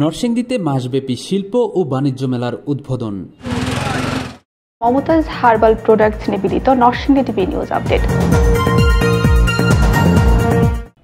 নরসিংদীতে মাসব্যাপী শিল্প ও বাণিজ্য মেলার উদ্বোধন। মমতাজ হার্বাল প্রোডাক্টস নিবেদিত নরসিংদী টিভি নিউজ আপডেট।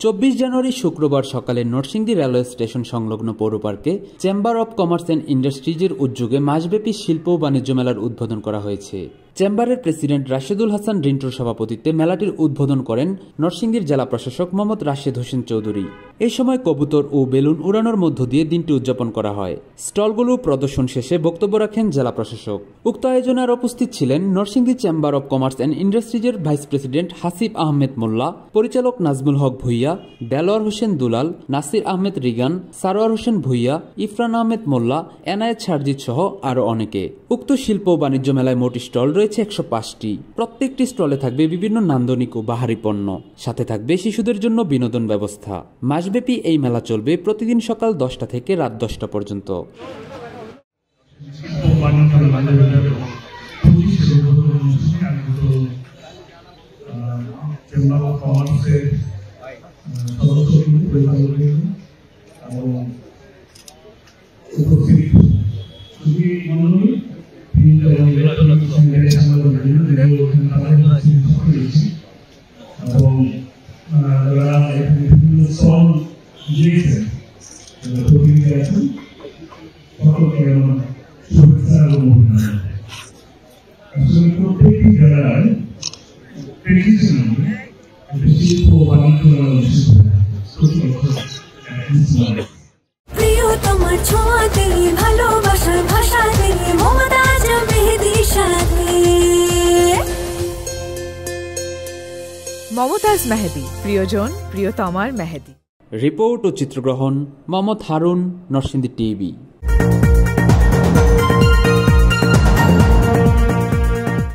24 জানুয়ারি শুক্রবার সকালে নরসিংদী রেলওয়ে স্টেশন সংলগ্ন পৌর পার্কে চেম্বার অব কমার্স অ্যান্ড ইন্ডাস্ট্রিজের উদ্যোগে মাসব্যাপী শিল্প ও বাণিজ্য মেলার উদ্বোধন করা হয়েছে। চেম্বারের প্রেসিডেন্ট রাশেদুল হাসান রিন্টুর সভাপতিত্বে মেলাটির উদ্বোধন করেন নরসিংদীর জেলা প্রশাসক মোহাম্মদ রাশেদ হোসেন চৌধুরী। এই সময় কবুতর ও বেলুন উড়ানোর মধ্য দিয়ে দিনটি উদযাপন করা হয়। স্টলগুলো প্রদর্শন শেষে বক্তব্য রাখেন জেলা প্রশাসক। উক্ত আয়োজনে আর উপস্থিত ছিলেন Narsingdi chamber of commerce and ইন্ডাস্ট্রিজের ভাইস প্রেসিডেন্ট হাসিব আহমেদ মোল্লা, পরিচালক নাজমুল হক ভুইয়া, দেলোয়ার হোসেন দুলাল, নাসির আহমেদ রিগান, সারোয়ার হোসেন ভুইয়া, ইফরান আহমেদ মোল্লা, এনায়েত সারজিৎ সহ আরও অনেকে। উক্ত শিল্প ও বাণিজ্য মেলায় মোট স্টল রয়েছে 105টি। প্রত্যেকটি স্টলে থাকবে বিভিন্ন নান্দনিক ও বাহারি পণ্য, সাথে থাকবে শিশুদের জন্য বিনোদন ব্যবস্থা। মাসব্যাপী এই মেলা চলবে প্রতিদিন সকাল 10টা থেকে রাত 10টা পর্যন্ত। মমতাজ মেহেদি, প্রিয়জন প্রিয়তমার মেহেদি। রিপোর্ট ও চিত্রগ্রহণ মোহাম্মদ হারুন, নরসিংদী টিভি।